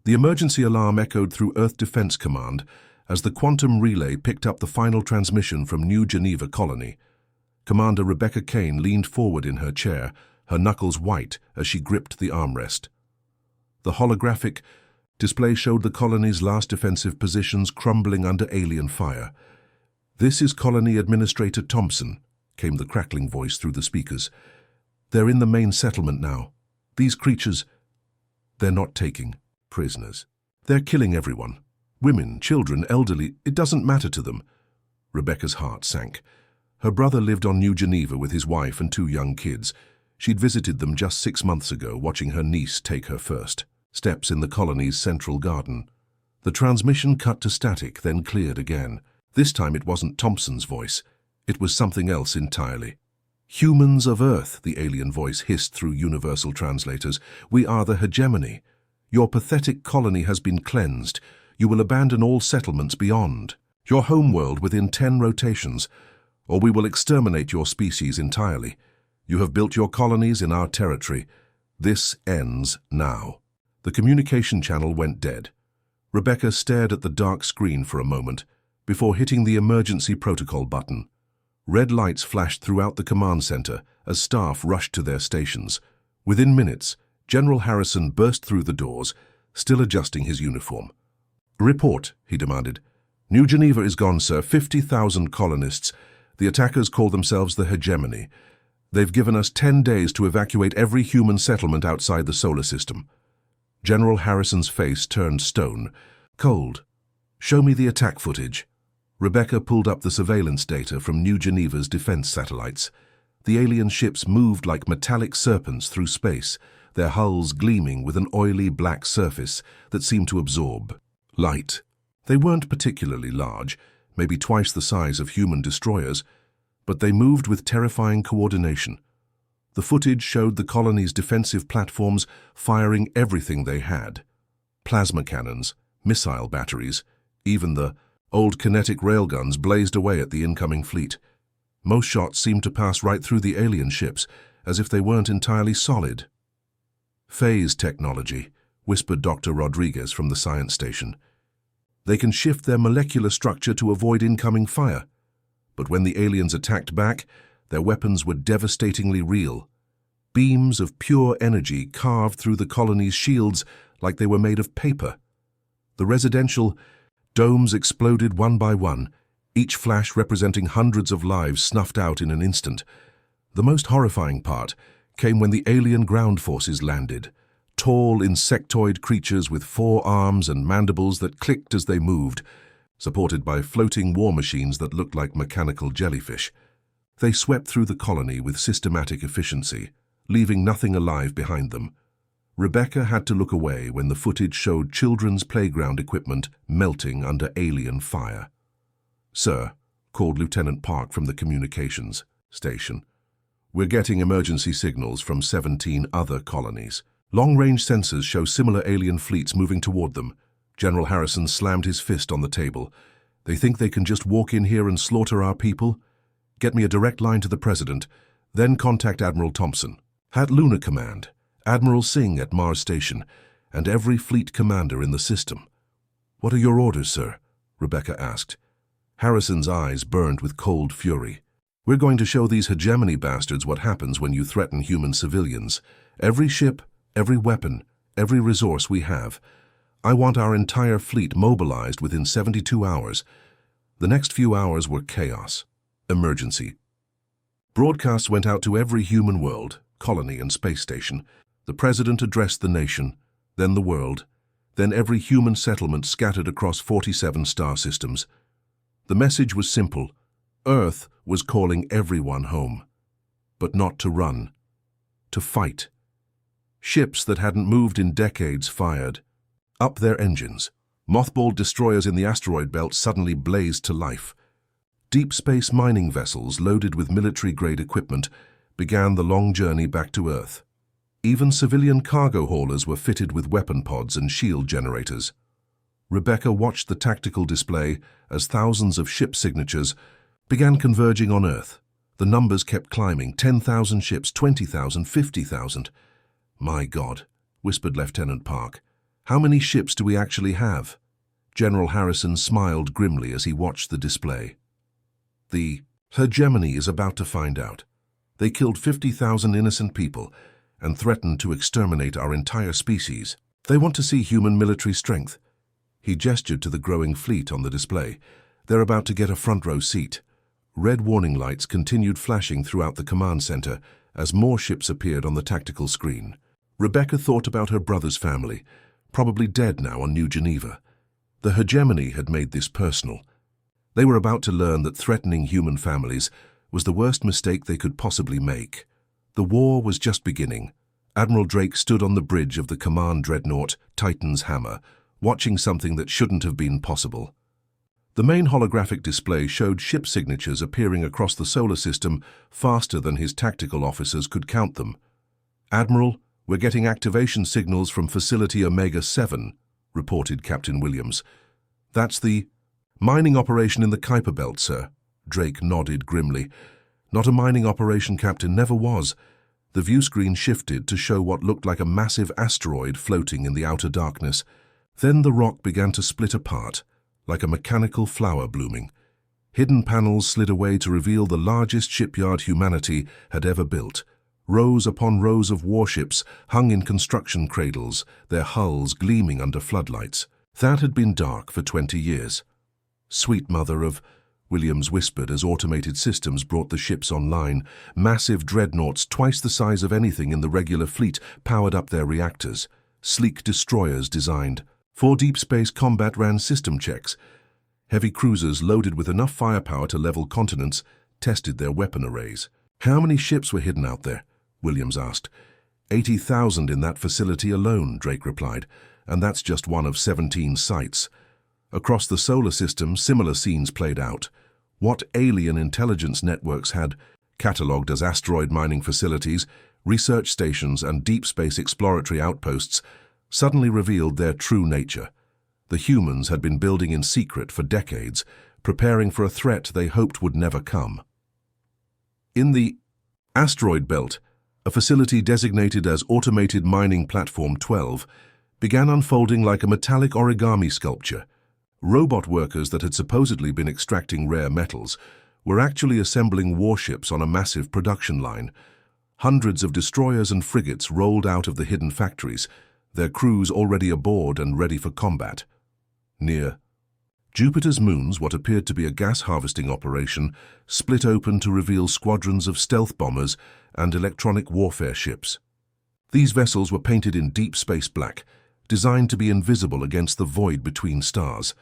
The emergency alarm echoed through Earth Defense Command as the quantum relay picked up the final transmission from New Geneva Colony. Commander Rebecca Kane leaned forward in her chair, her knuckles white as she gripped the armrest. The holographic display showed the colony's last defensive positions crumbling under alien fire. "This is Colony Administrator Thompson," came the crackling voice through the speakers. "They're in the main settlement now. These creatures, they're not taking prisoners. They're killing everyone. Women, children, elderly, it doesn't matter to them." Rebecca's heart sank. Her brother lived on New Geneva with his wife and 2 young kids. She'd visited them just 6 months ago, watching her niece take her first steps in the colony's central garden. The transmission cut to static, then cleared again. This time it wasn't Thompson's voice. It was something else entirely. "Humans of Earth," the alien voice hissed through universal translators. "We are the hegemony. Your pathetic colony has been cleansed. You will abandon all settlements beyond your homeworld within 10 rotations, or we will exterminate your species entirely. You have built your colonies in our territory. This ends now." The communication channel went dead. Rebecca stared at the dark screen for a moment before hitting the emergency protocol button. Red lights flashed throughout the command center as staff rushed to their stations. Within minutes, General Harrison burst through the doors, still adjusting his uniform. "Report," he demanded. "New Geneva is gone, sir. 50,000 colonists. The attackers call themselves the hegemony. They've given us 10 days to evacuate every human settlement outside the solar system." General Harrison's face turned stone. "Cold. Show me the attack footage." Rebecca pulled up the surveillance data from New Geneva's defense satellites. The alien ships moved like metallic serpents through space, their hulls gleaming with an oily black surface that seemed to absorb light. They weren't particularly large, maybe twice the size of human destroyers, but they moved with terrifying coordination. The footage showed the colony's defensive platforms firing everything they had. Plasma cannons, missile batteries, even the old kinetic railguns blazed away at the incoming fleet. Most shots seemed to pass right through the alien ships, as if they weren't entirely solid. "Phase technology," whispered Dr. Rodriguez from the science station. "They can shift their molecular structure to avoid incoming fire." But when the aliens attacked back, their weapons were devastatingly real. Beams of pure energy carved through the colony's shields like they were made of paper. The residential domes exploded one by one, each flash representing hundreds of lives snuffed out in an instant. The most horrifying part came when the alien ground forces landed. Tall, insectoid creatures with 4 arms and mandibles that clicked as they moved, supported by floating war machines that looked like mechanical jellyfish. They swept through the colony with systematic efficiency, leaving nothing alive behind them. Rebecca had to look away when the footage showed children's playground equipment melting under alien fire. "Sir," called Lieutenant Park from the communications station, "we're getting emergency signals from 17 other colonies. Long-range sensors show similar alien fleets moving toward them." General Harrison slammed his fist on the table. "They think they can just walk in here and slaughter our people? Get me a direct line to the President, then contact Admiral Thompson. Hat Lunar Command, Admiral Singh at Mars Station, and every fleet commander in the system." "What are your orders, sir?" Rebecca asked. Harrison's eyes burned with cold fury. "We're going to show these hegemony bastards what happens when you threaten human civilians. Every ship, every weapon, every resource we have. I want our entire fleet mobilized within 72 hours. The next few hours were chaos. Emergency." Broadcasts went out to every human world, colony and space station. The President addressed the nation, then the world, then every human settlement scattered across 47 star systems. The message was simple. Earth was calling everyone home. But not to run. To fight. Ships that hadn't moved in decades fired. Up their engines. Mothballed destroyers in the asteroid belt suddenly blazed to life. Deep space mining vessels loaded with military-grade equipment began the long journey back to Earth. Even civilian cargo haulers were fitted with weapon pods and shield generators. Rebecca watched the tactical display as thousands of ship signatures began converging on Earth. The numbers kept climbing, 10,000 ships, 20,000, 50,000. "My God," whispered Lieutenant Park. How many ships do we actually have? General Harrison smiled grimly as he watched the display. The hegemony is about to find out. They killed 50,000 innocent people and threatened to exterminate our entire species. They want to see human military strength. He gestured to the growing fleet on the display. They're about to get a front-row seat. Red warning lights continued flashing throughout the command center as more ships appeared on the tactical screen. Rebecca thought about her brother's family, probably dead now on New Geneva. The hegemony had made this personal. They were about to learn that threatening human families was the worst mistake they could possibly make. The war was just beginning. Admiral Drake stood on the bridge of the command dreadnought, Titan's Hammer, watching something that shouldn't have been possible. The main holographic display showed ship signatures appearing across the solar system faster than his tactical officers could count them. "Admiral, we're getting activation signals from Facility Omega-7, reported Captain Williams. "That's the mining operation in the Kuiper Belt, sir." Drake nodded grimly. "Not a mining operation, Captain, never was." The view screen shifted to show what looked like a massive asteroid floating in the outer darkness. Then the rock began to split apart, like a mechanical flower blooming. Hidden panels slid away to reveal the largest shipyard humanity had ever built. Rows upon rows of warships hung in construction cradles, their hulls gleaming under floodlights. That had been dark for 20 years. "Sweet mother of," Williams whispered as automated systems brought the ships online. Massive dreadnoughts, twice the size of anything in the regular fleet, powered up their reactors. Sleek destroyers designed for deep space combat ran system checks. Heavy cruisers loaded with enough firepower to level continents tested their weapon arrays. "How many ships were hidden out there?" Williams asked. 80,000 in that facility alone," Drake replied, "and that's just one of 17 sites. Across the solar system, similar scenes played out. What alien intelligence networks had catalogued as asteroid mining facilities, research stations, and deep space exploratory outposts suddenly revealed their true nature. The humans had been building in secret for decades, preparing for a threat they hoped would never come. In the asteroid belt, a facility designated as Automated Mining Platform 12 began unfolding like a metallic origami sculpture. Robot workers that had supposedly been extracting rare metals were actually assembling warships on a massive production line. Hundreds of destroyers and frigates rolled out of the hidden factories, their crews already aboard and ready for combat. Near Jupiter's moons, what appeared to be a gas harvesting operation split open to reveal squadrons of stealth bombers and electronic warfare ships. These vessels were painted in deep space black, designed to be invisible against the void between stars.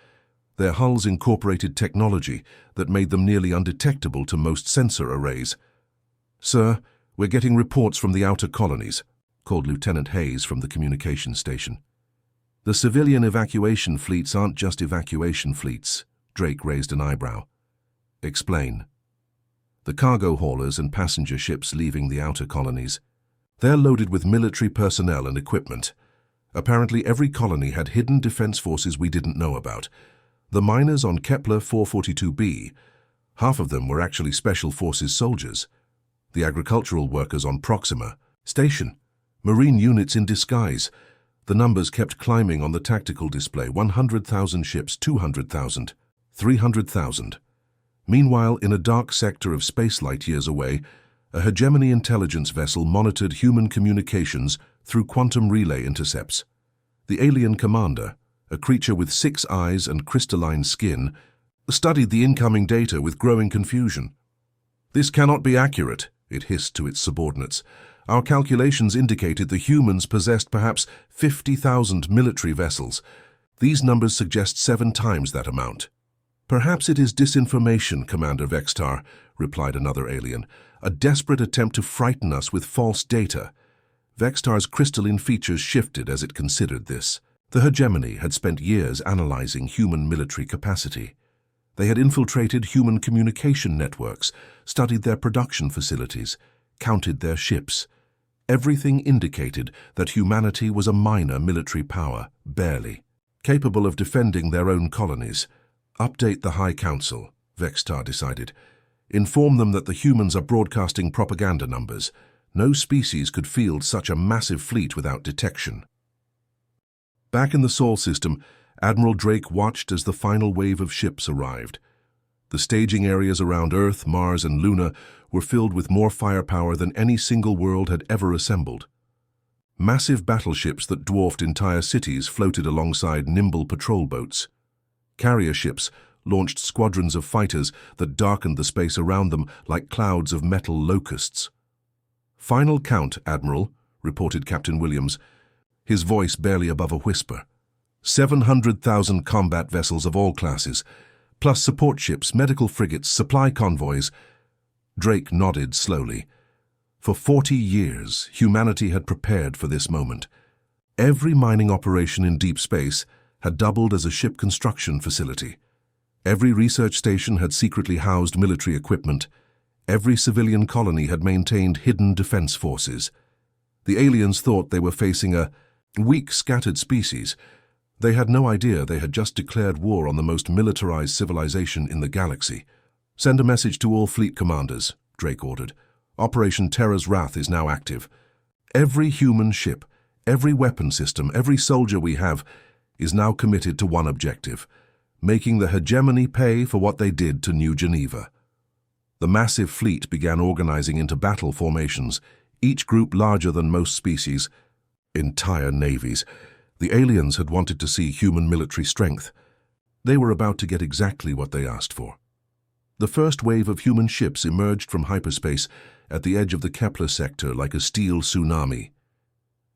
Their hulls incorporated technology that made them nearly undetectable to most sensor arrays. "Sir, we're getting reports from the outer colonies," called Lieutenant Hayes from the communications station. "The civilian evacuation fleets aren't just evacuation fleets," Drake raised an eyebrow. "Explain." "The cargo haulers and passenger ships leaving the outer colonies. They're loaded with military personnel and equipment. Apparently every colony had hidden defense forces we didn't know about. The miners on Kepler 442b, half of them were actually Special Forces soldiers. The agricultural workers on Proxima Station, Marine units in disguise. The numbers kept climbing on the tactical display. 100,000 ships, 200,000, 300,000. Meanwhile, in a dark sector of space light years away, a hegemony intelligence vessel monitored human communications through quantum relay intercepts. The alien commander, a creature with 6 eyes and crystalline skin, studied the incoming data with growing confusion. "This cannot be accurate," it hissed to its subordinates. "Our calculations indicated the humans possessed perhaps 50,000 military vessels. These numbers suggest 7 times that amount." "Perhaps it is disinformation, Commander Vextar," replied another alien. "A desperate attempt to frighten us with false data." Vextar's crystalline features shifted as it considered this. The hegemony had spent years analyzing human military capacity. They had infiltrated human communication networks, studied their production facilities, counted their ships. Everything indicated that humanity was a minor military power, barely, capable of defending their own colonies. "Update the High Council," Vextar decided. "Inform them that the humans are broadcasting propaganda numbers. No species could field such a massive fleet without detection." Back in the Sol system, Admiral Drake watched as the final wave of ships arrived. The staging areas around Earth, Mars, and Luna were filled with more firepower than any single world had ever assembled. Massive battleships that dwarfed entire cities floated alongside nimble patrol boats. Carrier ships launched squadrons of fighters that darkened the space around them like clouds of metal locusts. "Final count, Admiral," reported Captain Williams, his voice barely above a whisper. 700,000 combat vessels of all classes, plus support ships, medical frigates, supply convoys. Drake nodded slowly. For 40 years, humanity had prepared for this moment. Every mining operation in deep space had doubled as a ship construction facility. Every research station had secretly housed military equipment. Every civilian colony had maintained hidden defense forces. The aliens thought they were facing a weak, scattered species. They had no idea they had just declared war on the most militarized civilization in the galaxy. "Send a message to all fleet commanders," Drake ordered. "Operation Terra's Wrath is now active. Every human ship, every weapon system, every soldier we have is now committed to one objective: making the hegemony pay for what they did to New Geneva." The massive fleet began organizing into battle formations, each group larger than most species. Entire navies. The aliens had wanted to see human military strength. They were about to get exactly what they asked for. The first wave of human ships emerged from hyperspace at the edge of the Kepler sector like a steel tsunami.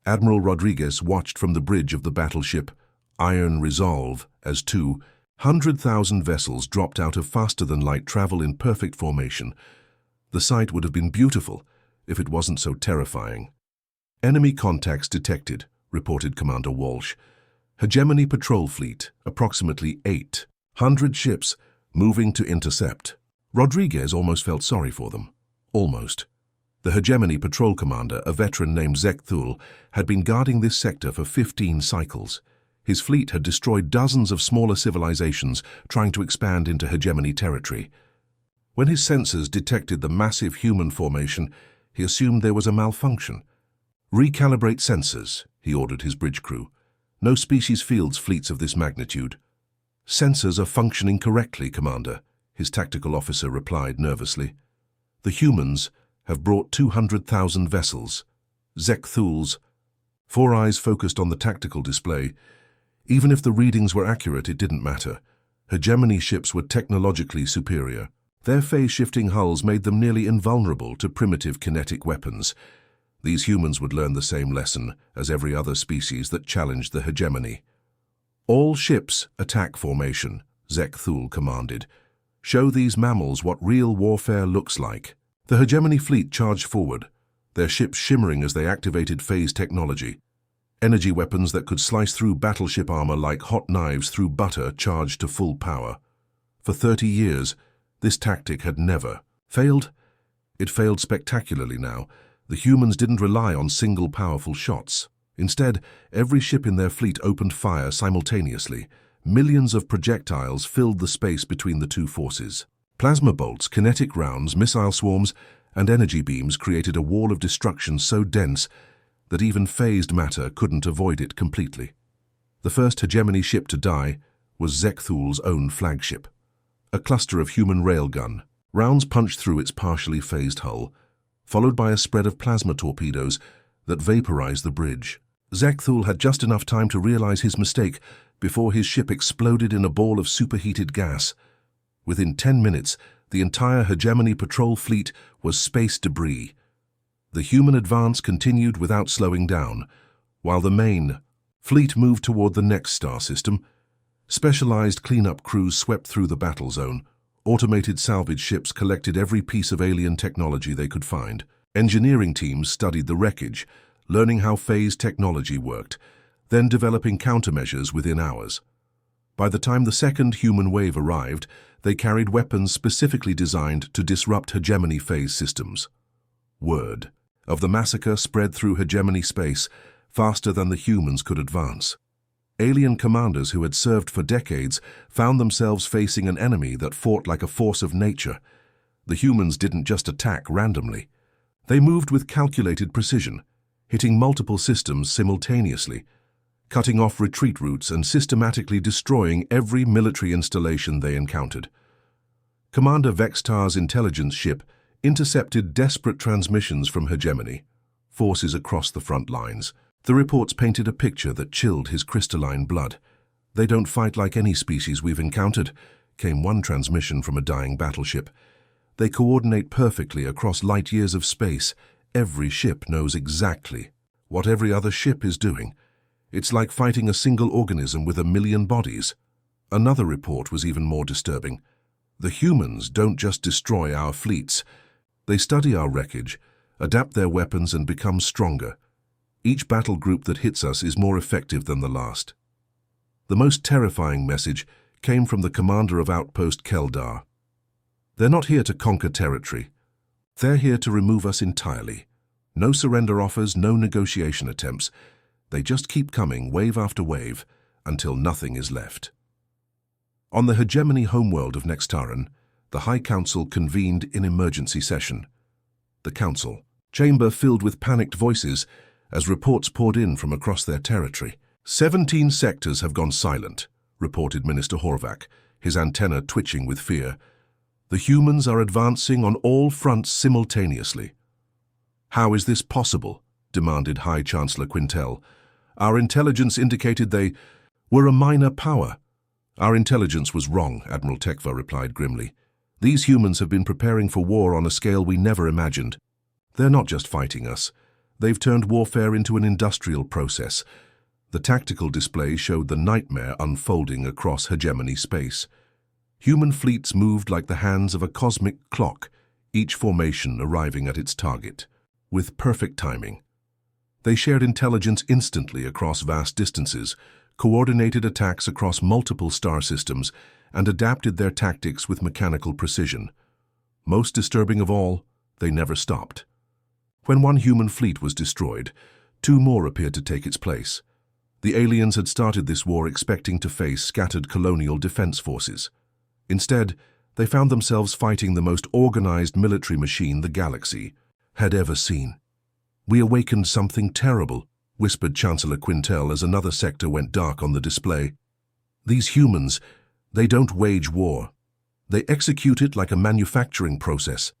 Admiral Rodriguez watched from the bridge of the battleship Iron Resolve as 200,000 vessels dropped out of faster-than-light travel in perfect formation. The sight would have been beautiful if it wasn't so terrifying. "Enemy contacts detected," reported Commander Walsh. "Hegemony patrol fleet, approximately 800 ships, moving to intercept." Rodriguez almost felt sorry for them. Almost. The Hegemony patrol commander, a veteran named Zekthul, had been guarding this sector for 15 cycles. His fleet had destroyed dozens of smaller civilizations trying to expand into Hegemony territory. When his sensors detected the massive human formation, he assumed there was a malfunction. "Recalibrate sensors," he ordered his bridge crew. "No species fields fleets of this magnitude." "Sensors are functioning correctly, Commander," his tactical officer replied nervously. "The humans have brought 200,000 vessels." Zekthul's 4 eyes focused on the tactical display. Even if the readings were accurate, it didn't matter. Hegemony ships were technologically superior. Their phase-shifting hulls made them nearly invulnerable to primitive kinetic weapons. These humans would learn the same lesson as every other species that challenged the hegemony. "All ships attack formation," Zekthul commanded. "Show these mammals what real warfare looks like." The hegemony fleet charged forward, their ships shimmering as they activated phase technology. Energy weapons that could slice through battleship armor like hot knives through butter charged to full power. For 30 years, this tactic had never failed. It failed spectacularly now. The humans didn't rely on single powerful shots. Instead, every ship in their fleet opened fire simultaneously. Millions of projectiles filled the space between the two forces. Plasma bolts, kinetic rounds, missile swarms, and energy beams created a wall of destruction so dense that even phased matter couldn't avoid it completely. The first hegemony ship to die was Zekthul's own flagship, a cluster of human railgun. Rounds punched through its partially phased hull, followed by a spread of plasma torpedoes that vaporized the bridge. Zekthul had just enough time to realize his mistake before his ship exploded in a ball of superheated gas. Within 10 minutes, the entire hegemony patrol fleet was space debris. The human advance continued without slowing down, while the main fleet moved toward the next star system. Specialized cleanup crews swept through the battle zone. Automated salvage ships collected every piece of alien technology they could find. Engineering teams studied the wreckage, learning how phase technology worked, then developing countermeasures within hours. By the time the second human wave arrived, they carried weapons specifically designed to disrupt hegemony phase systems. Word of the massacre spread through hegemony space faster than the humans could advance. Alien commanders who had served for decades found themselves facing an enemy that fought like a force of nature. The humans didn't just attack randomly. They moved with calculated precision, hitting multiple systems simultaneously. cutting off retreat routes and systematically destroying every military installation they encountered. Commander Vextar's intelligence ship intercepted desperate transmissions from hegemony forces across the front lines. The reports painted a picture that chilled his crystalline blood. "They don't fight like any species we've encountered," came one transmission from a dying battleship. "They coordinate perfectly across light years of space. Every ship knows exactly what every other ship is doing. It's like fighting a single organism with a million bodies." Another report was even more disturbing. "The humans don't just destroy our fleets. They study our wreckage, adapt their weapons and become stronger. Each battle group that hits us is more effective than the last." The most terrifying message came from the commander of Outpost Keldar. "They're not here to conquer territory. They're here to remove us entirely. No surrender offers, no negotiation attempts. They just keep coming, wave after wave, until nothing is left." On the hegemony homeworld of Nextaran, the High Council convened in emergency session. The Council chamber filled with panicked voices as reports poured in from across their territory. 17 sectors have gone silent," reported Minister Horvath, his antenna twitching with fear. "The humans are advancing on all fronts simultaneously." "How is this possible?" demanded High Chancellor Quintel. "Our intelligence indicated they were a minor power." "Our intelligence was wrong," Admiral Tekva replied grimly. "These humans have been preparing for war on a scale we never imagined. They're not just fighting us. They've turned warfare into an industrial process." The tactical display showed the nightmare unfolding across hegemony space. Human fleets moved like the hands of a cosmic clock, each formation arriving at its target, with perfect timing. They shared intelligence instantly across vast distances, coordinated attacks across multiple star systems, and adapted their tactics with mechanical precision. Most disturbing of all, they never stopped. When one human fleet was destroyed, 2 more appeared to take its place. The aliens had started this war expecting to face scattered colonial defense forces. Instead, they found themselves fighting the most organized military machine the galaxy had ever seen. "We awakened something terrible," whispered Chancellor Quintel as another sector went dark on the display. "These humans, they don't wage war. They execute it like a manufacturing process."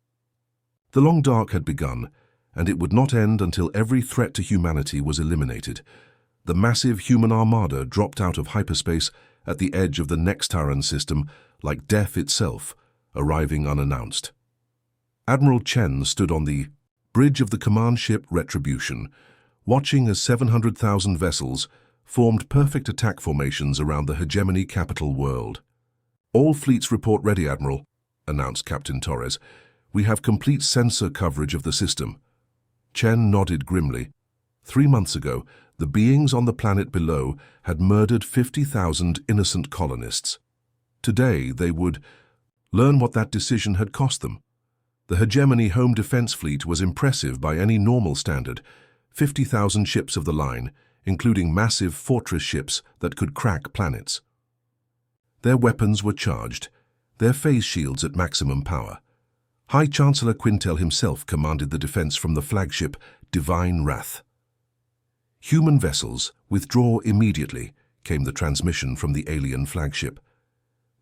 The long dark had begun, and it would not end until every threat to humanity was eliminated. The massive human armada dropped out of hyperspace at the edge of the Nextaran system like death itself, arriving unannounced. Admiral Chen stood on the bridge of the command ship Retribution, watching as 700,000 vessels formed perfect attack formations around the hegemony capital world. "All fleets report ready, Admiral," announced Captain Torres. "We have complete sensor coverage of the system." Chen nodded grimly. 3 months ago, the beings on the planet below had murdered 50,000 innocent colonists. Today, they would learn what that decision had cost them. The hegemony home defense fleet was impressive by any normal standard, 50,000 ships of the line, including massive fortress ships that could crack planets. Their weapons were charged, their phase shields at maximum power. High Chancellor Quintel himself commanded the defense from the flagship Divine Wrath. "Human vessels, withdraw immediately," came the transmission from the alien flagship.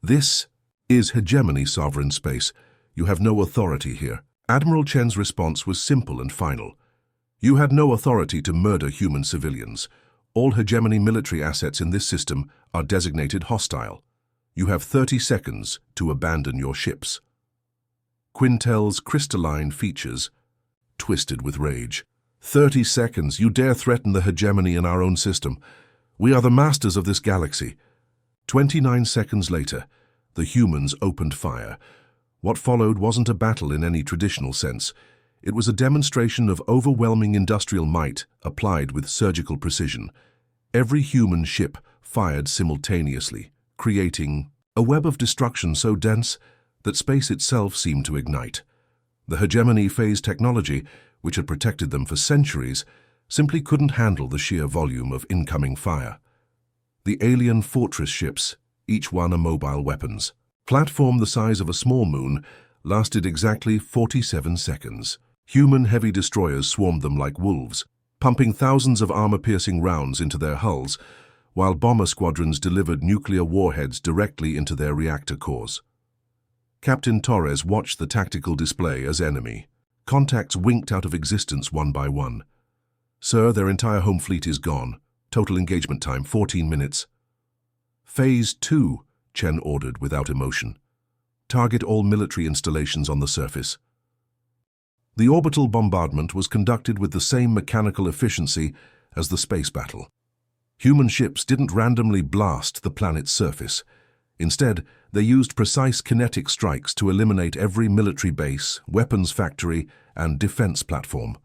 "This is hegemony sovereign space. You have no authority here." Admiral Chen's response was simple and final. "You had no authority to murder human civilians. All hegemony military assets in this system are designated hostile. You have 30 seconds to abandon your ships." Quintel's crystalline features twisted with rage. 30 seconds, you dare threaten the hegemony in our own system. We are the masters of this galaxy." 29 seconds later, the humans opened fire. What followed wasn't a battle in any traditional sense. It was a demonstration of overwhelming industrial might applied with surgical precision. Every human ship fired simultaneously, creating a web of destruction so dense that space itself seemed to ignite. The hegemony phase technology, which had protected them for centuries, simply couldn't handle the sheer volume of incoming fire. The alien fortress ships, each one a mobile weapons, platform the size of a small moon, lasted exactly 47 seconds. Human heavy destroyers swarmed them like wolves. pumping thousands of armor-piercing rounds into their hulls, while bomber squadrons delivered nuclear warheads directly into their reactor cores. Captain Torres watched the tactical display as enemy. Contacts winked out of existence one by one. "Sir, their entire home fleet is gone. Total engagement time, 14 minutes. Phase 2, Chen ordered without emotion. Target all military installations on the surface. The orbital bombardment was conducted with the same mechanical efficiency as the space battle. Human ships didn't randomly blast the planet's surface. Instead, they used precise kinetic strikes to eliminate every military base, weapons factory, and defense platform.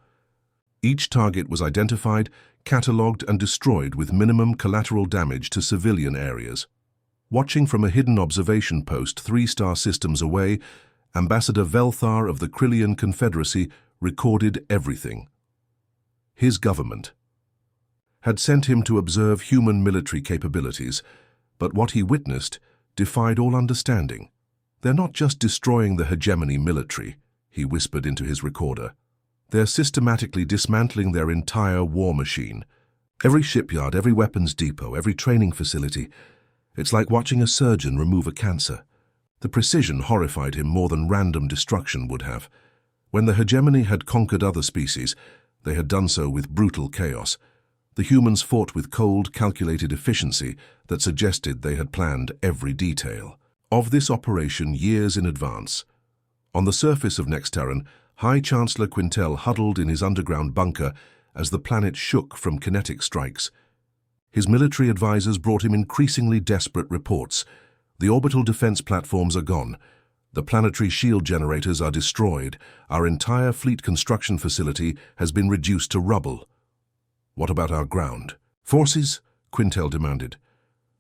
Each target was identified, catalogued, and destroyed with minimum collateral damage to civilian areas. Watching from a hidden observation post 3-star systems away, Ambassador Velthar of the Krillian Confederacy recorded everything. His government had sent him to observe human military capabilities, but what he witnessed defied all understanding. "They're not just destroying the hegemony military," he whispered into his recorder. "They're systematically dismantling their entire war machine. Every shipyard, every weapons depot, every training facility. It's like watching a surgeon remove a cancer." The precision horrified him more than random destruction would have. When the hegemony had conquered other species, they had done so with brutal chaos. The humans fought with cold, calculated efficiency that suggested they had planned every detail of this operation years in advance. On the surface of Nextaran, High Chancellor Quintel huddled in his underground bunker as the planet shook from kinetic strikes. His military advisors brought him increasingly desperate reports. "The orbital defense platforms are gone. The planetary shield generators are destroyed. Our entire fleet construction facility has been reduced to rubble." "What about our ground forces?" Quintel demanded.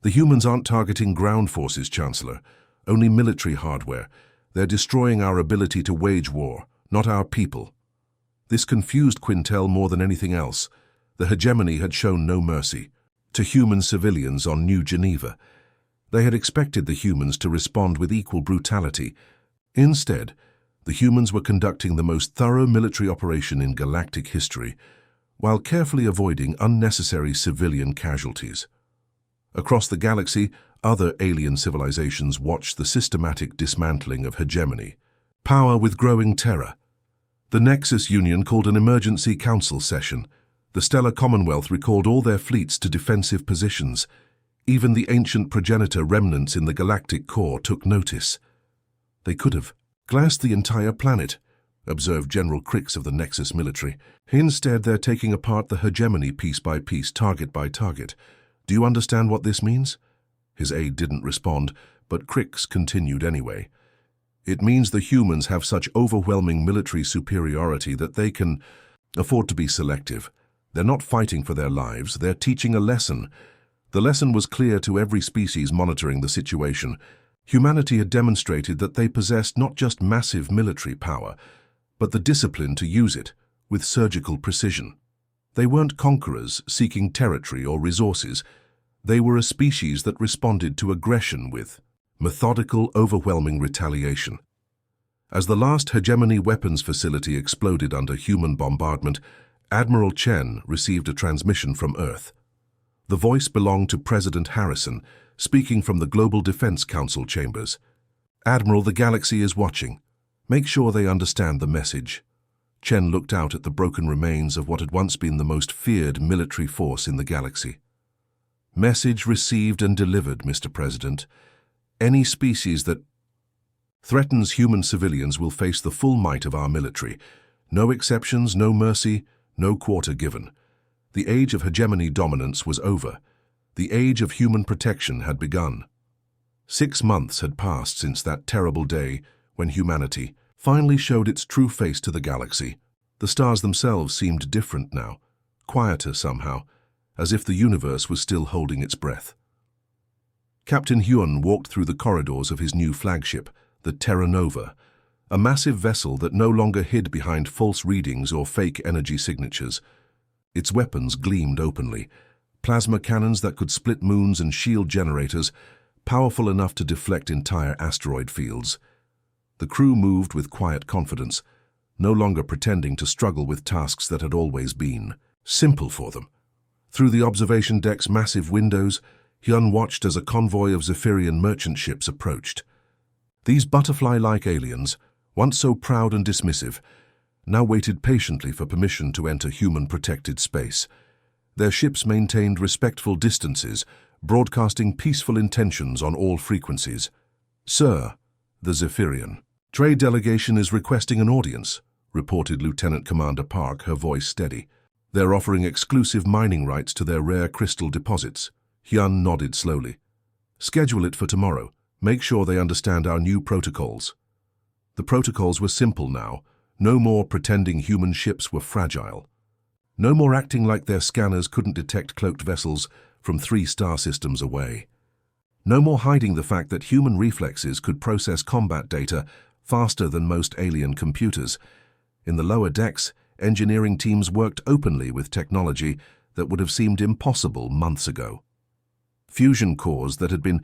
"The humans aren't targeting ground forces, Chancellor. Only military hardware. They're destroying our ability to wage war, not our people." This confused Quintel more than anything else. The hegemony had shown no mercy to human civilians on New Geneva. They had expected the humans to respond with equal brutality. Instead, the humans were conducting the most thorough military operation in galactic history, while carefully avoiding unnecessary civilian casualties. Across the galaxy, other alien civilizations watched the systematic dismantling of hegemony. Power with growing terror. The Nexus Union called an emergency council session. The Stellar Commonwealth recalled all their fleets to defensive positions. Even the ancient progenitor remnants in the galactic core took notice. "They could have glassed the entire planet," observed General Crix of the Nexus military. "Instead, they're taking apart the hegemony piece by piece, target by target. Do you understand what this means?" His aide didn't respond, but Crix continued anyway. "It means the humans have such overwhelming military superiority that they can afford to be selective. They're not fighting for their lives, they're teaching a lesson. The lesson was clear to every species monitoring the situation. Humanity had demonstrated that they possessed not just massive military power, but the discipline to use it with surgical precision. They weren't conquerors seeking territory or resources. They were a species that responded to aggression with methodical, overwhelming retaliation. As the last hegemony weapons facility exploded under human bombardment, Admiral Chen received a transmission from Earth. The voice belonged to President Harrison, speaking from the Global Defense Council chambers. "Admiral, the galaxy is watching. Make sure they understand the message." Chen looked out at the broken remains of what had once been the most feared military force in the galaxy. "Message received and delivered, Mr. President. Any species that threatens human civilians will face the full might of our military. No exceptions, no mercy, no quarter given. The age of hegemony dominance was over. The age of human protection had begun." 6 months had passed since that terrible day when humanity finally showed its true face to the galaxy. The stars themselves seemed different now, quieter somehow, as if the universe was still holding its breath. Captain Huon walked through the corridors of his new flagship, the Terra Nova, a massive vessel that no longer hid behind false readings or fake energy signatures. Its weapons gleamed openly, plasma cannons that could split moons and shield generators, powerful enough to deflect entire asteroid fields. The crew moved with quiet confidence, no longer pretending to struggle with tasks that had always been simple for them. Through the observation deck's massive windows, Hyun watched as a convoy of Zephyrian merchant ships approached. These butterfly-like aliens, once so proud and dismissive, now waited patiently for permission to enter human-protected space. Their ships maintained respectful distances, broadcasting peaceful intentions on all frequencies. "Sir," the Zephyrian trade delegation is requesting an audience, reported Lieutenant Commander Park, her voice steady. "They're offering exclusive mining rights to their rare crystal deposits." Hyun nodded slowly. "Schedule it for tomorrow. Make sure they understand our new protocols." The protocols were simple now. No more pretending human ships were fragile. No more acting like their scanners couldn't detect cloaked vessels from 3 star systems away. No more hiding the fact that human reflexes could process combat data faster than most alien computers. In the lower decks, engineering teams worked openly with technology that would have seemed impossible months ago. Fusion cores that had been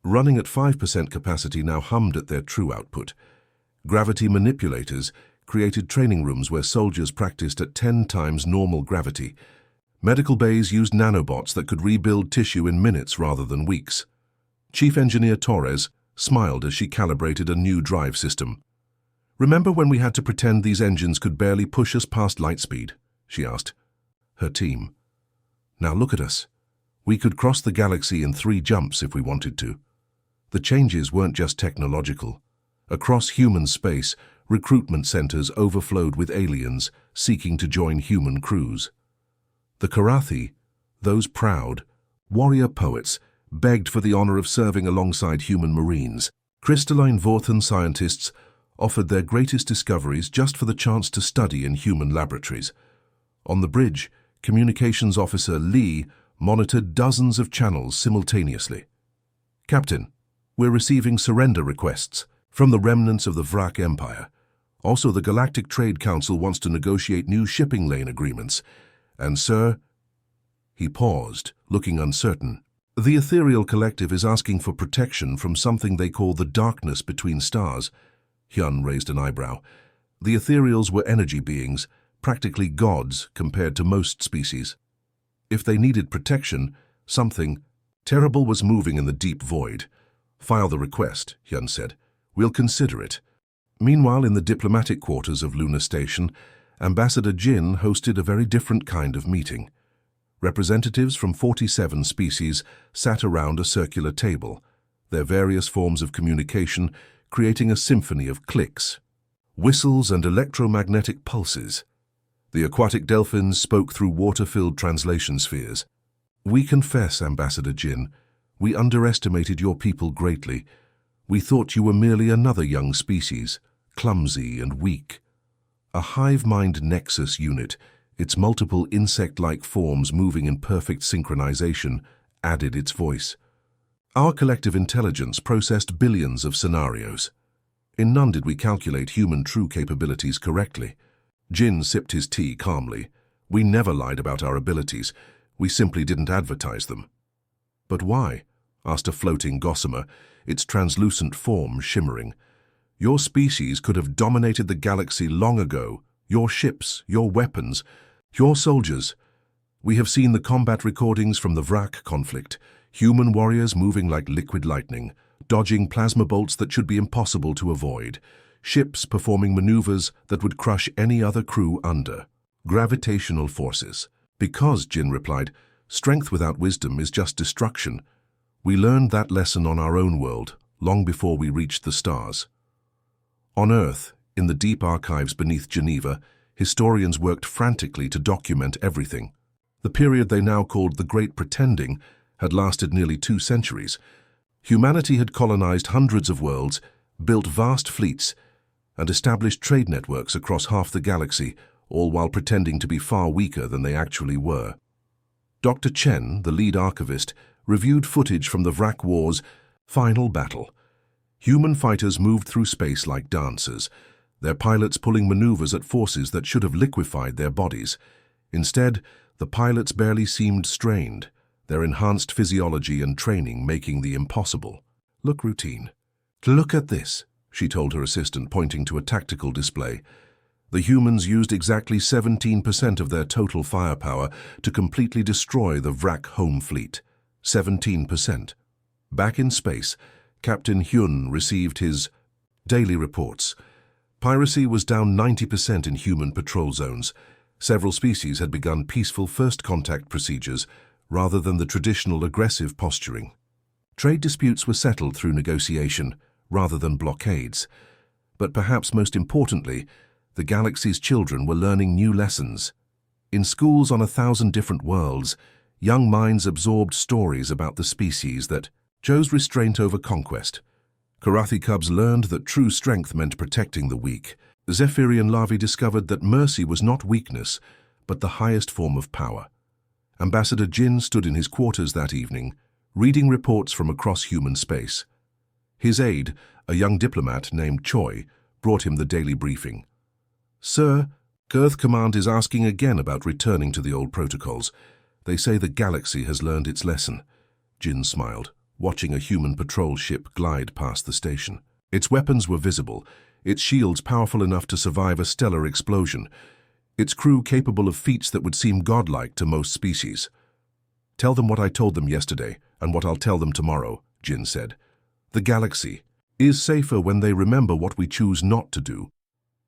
running at 5% capacity now hummed at their true output. Gravity manipulators created training rooms where soldiers practiced at 10 times normal gravity. Medical bays used nanobots that could rebuild tissue in minutes rather than weeks. Chief Engineer Torres smiled as she calibrated a new drive system. "Remember when we had to pretend these engines could barely push us past light speed?" she asked. Her team. "Now look at us. We could cross the galaxy in 3 jumps if we wanted to." The changes weren't just technological. Across human space, recruitment centers overflowed with aliens seeking to join human crews. The Karathi, those proud, warrior poets, begged for the honor of serving alongside human marines. Crystalline Vorthan scientists offered their greatest discoveries just for the chance to study in human laboratories. On the bridge, Communications Officer Lee monitored dozens of channels simultaneously. "Captain, we're receiving surrender requests from the remnants of the Vrak Empire. Also, the Galactic Trade Council wants to negotiate new shipping lane agreements. And, sir," he paused, looking uncertain, "the Ethereal Collective is asking for protection from something they call the darkness between stars." Hyun raised an eyebrow. The Ethereals were energy beings, practically gods compared to most species. If they needed protection, something terrible was moving in the deep void. "File the request," Hyun said. "We'll consider it." Meanwhile, in the diplomatic quarters of Lunar Station, Ambassador Jin hosted a very different kind of meeting. Representatives from 47 species sat around a circular table, their various forms of communication creating a symphony of clicks, whistles and electromagnetic pulses. The aquatic dolphins spoke through water-filled translation spheres. "We confess, Ambassador Jin, we underestimated your people greatly. We thought you were merely another young species, clumsy and weak." A hive-mind nexus unit, its multiple insect-like forms moving in perfect synchronization, added its voice. "Our collective intelligence processed billions of scenarios. In none did we calculate human true capabilities correctly." Jin sipped his tea calmly. "We never lied about our abilities. We simply didn't advertise them." "But why?" asked a floating gossamer, its translucent form shimmering. "Your species could have dominated the galaxy long ago. Your ships, your weapons, your soldiers. We have seen the combat recordings from the Vrak conflict. Human warriors moving like liquid lightning, dodging plasma bolts that should be impossible to avoid. Ships performing maneuvers that would crush any other crew under. Gravitational forces." "Because," Jin replied, "strength without wisdom is just destruction. We learned that lesson on our own world, long before we reached the stars." On Earth, in the deep archives beneath Geneva, historians worked frantically to document everything. The period they now called the Great Pretending had lasted nearly 2 centuries. Humanity had colonized hundreds of worlds, built vast fleets, and established trade networks across half the galaxy, all while pretending to be far weaker than they actually were. Dr. Chen, the lead archivist, reviewed footage from the Vrak War's final battle. Human fighters moved through space like dancers, their pilots pulling maneuvers at forces that should have liquefied their bodies. Instead, the pilots barely seemed strained, their enhanced physiology and training making the impossible look routine. "Look at this," she told her assistant, pointing to a tactical display. The humans used exactly 17% of their total firepower to completely destroy the Vrak home fleet. 17%. Back in space, Captain Hyun received his daily reports. Piracy was down 90% in human patrol zones. Several species had begun peaceful first contact procedures rather than the traditional aggressive posturing. Trade disputes were settled through negotiation rather than blockades. But perhaps most importantly, the galaxy's children were learning new lessons. In schools on 1,000 different worlds, young minds absorbed stories about the species that chose restraint over conquest. Karathi cubs learned that true strength meant protecting the weak. Zephyrian larvae discovered that mercy was not weakness, but the highest form of power. Ambassador Jin stood in his quarters that evening, reading reports from across human space. His aide, a young diplomat named Choi, brought him the daily briefing. "Sir, Earth Command is asking again about returning to the old protocols. They say the galaxy has learned its lesson." Jin smiled, watching a human patrol ship glide past the station. Its weapons were visible, its shields powerful enough to survive a stellar explosion, its crew capable of feats that would seem godlike to most species. "Tell them what I told them yesterday, and what I'll tell them tomorrow," Jin said. "The galaxy is safer when they remember what we choose not to do.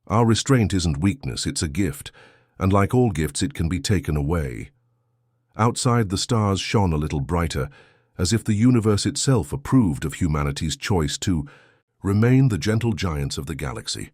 Our restraint isn't weakness, it's a gift, and like all gifts it can be taken away." Outside, the stars shone a little brighter, as if the universe itself approved of humanity's choice to remain the gentle giants of the galaxy.